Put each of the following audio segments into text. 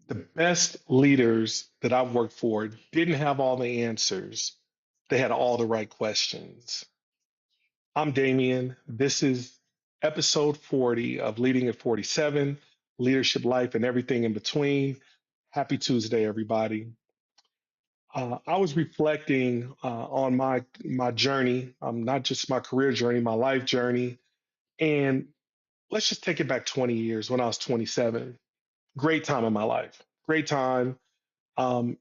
The best leaders that I've worked for didn't have all the answers. They had all the right questions. I'm Damien. This is episode 40 of Leading at 47, Leadership Life and Everything in Between. Happy Tuesday, everybody. I was reflecting on my journey, not just my career journey, my life journey. And let's just take it back 20 years when I was 27. Great time in my life. Great time.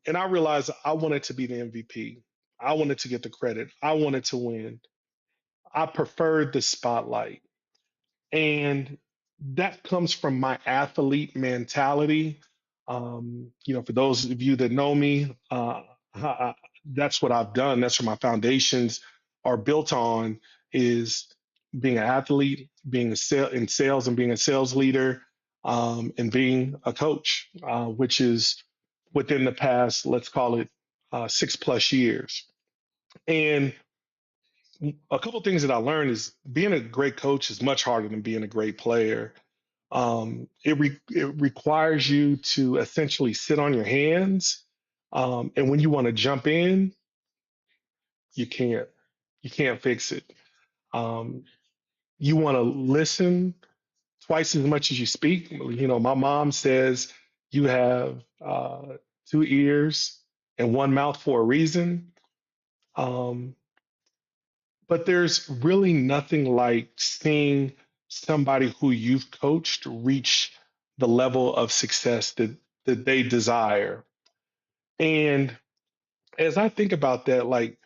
And I realized I wanted to be the MVP. I wanted to get the credit. I wanted to win. I preferred the spotlight. And that comes from my athlete mentality. For those of you that know me, that's what I've done. That's what my foundations are built on is being an athlete, being in sales and being a sales leader, and being a coach, which is within the past, let's call it 6+ years. And a couple of things that I learned is being a great coach is much harder than being a great player. It requires you to essentially sit on your hands, and when you want to jump in, you can't. You can't fix it. Um, you want to listen twice as much as you speak. My mom says you have two ears and one mouth for a reason. Um, But there's really nothing like seeing somebody who you've coached reach the level of success that they desire. And as I think about that, like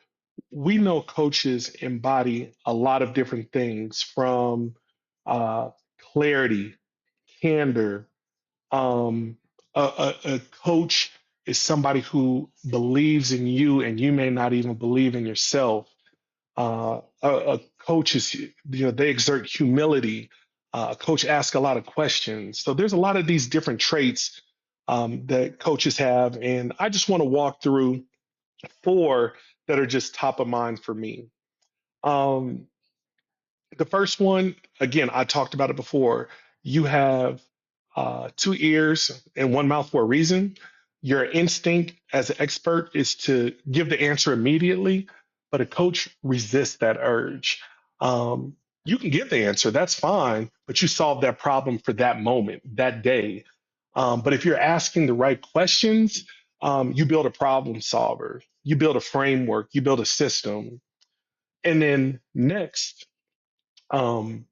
we know coaches embody a lot of different things from uh, clarity, candor. A coach is somebody who believes in you and you may not even believe in yourself. A coach is, they exert humility. A coach asks a lot of questions. So there's a lot of these different traits that coaches have. And I just want to walk through four that are just top of mind for me. Um, the first one, again, I talked about it before. You have two ears and one mouth for a reason. Your instinct as an expert is to give the answer immediately, but a coach resists that urge. You can give the answer, that's fine, but you solve that problem for that moment, that day. But if you're asking the right questions, you build a problem solver, you build a framework, you build a system. And then next, um,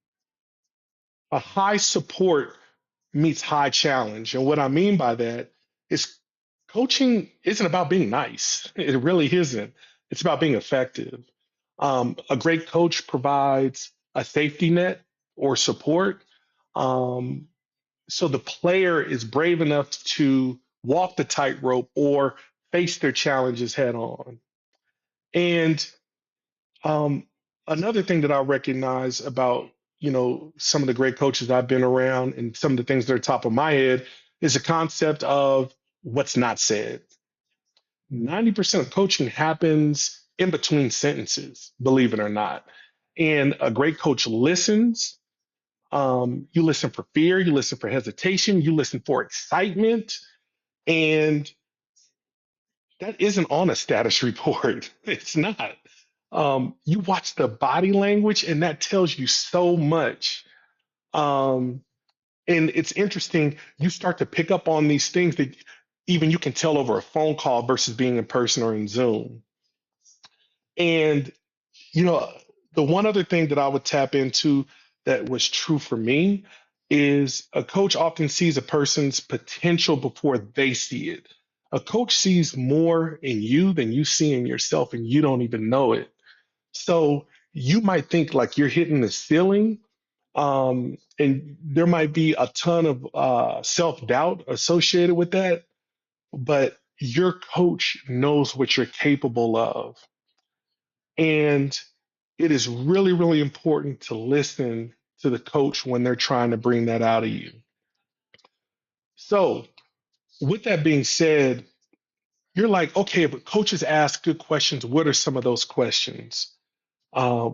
a high support meets high challenge. And what I mean by that is coaching isn't about being nice. It really isn't. It's about being effective. A great coach provides a safety net or support. Um, so the player is brave enough to walk the tightrope or face their challenges head on. And um, another thing that I recognize about, some of the great coaches I've been around and some of the things that are top of my head is the concept of what's not said. 90% of coaching happens in between sentences, believe it or not. And a great coach listens. You listen for fear, you listen for hesitation, you listen for excitement. And that isn't on a status report. It's not. You watch the body language, and that tells you so much. Um, and it's interesting, you start to pick up on these things that even you can tell over a phone call versus being in person or in Zoom. And, you know, the one other thing that I would tap into that was true for me is a coach often sees a person's potential before they see it. A coach sees more in you than you see in yourself, and you don't even know it. So you might think like you're hitting the ceiling, and there might be a ton of self doubt associated with that, but your coach knows what you're capable of. And it is really, really important to listen to the coach when they're trying to bring that out of you. So, with that being said, you're like, okay, but coaches ask good questions. What are some of those questions?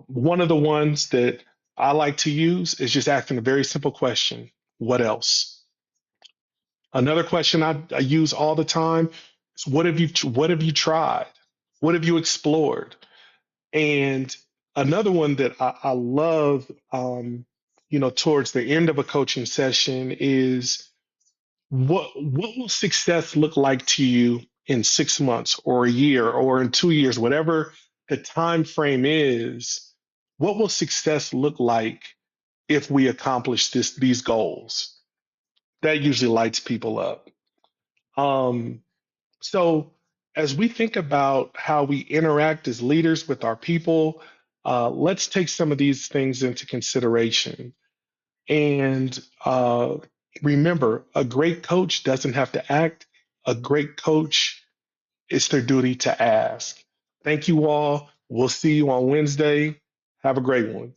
One of the ones that I like to use is just asking a very simple question: what else? Another question I use all the time is what have you tried? What have you explored? And another one that I love, towards the end of a coaching session is what will success look like to you in 6 months or a year or in 2 years, whatever the time frame is. What will success look like if we accomplish these goals? That usually lights people up. Um, so as we think about how we interact as leaders with our people, let's take some of these things into consideration. And remember, a great coach doesn't have to act. A great coach, it's their duty to ask. Thank you all. We'll see you on Wednesday. Have a great one.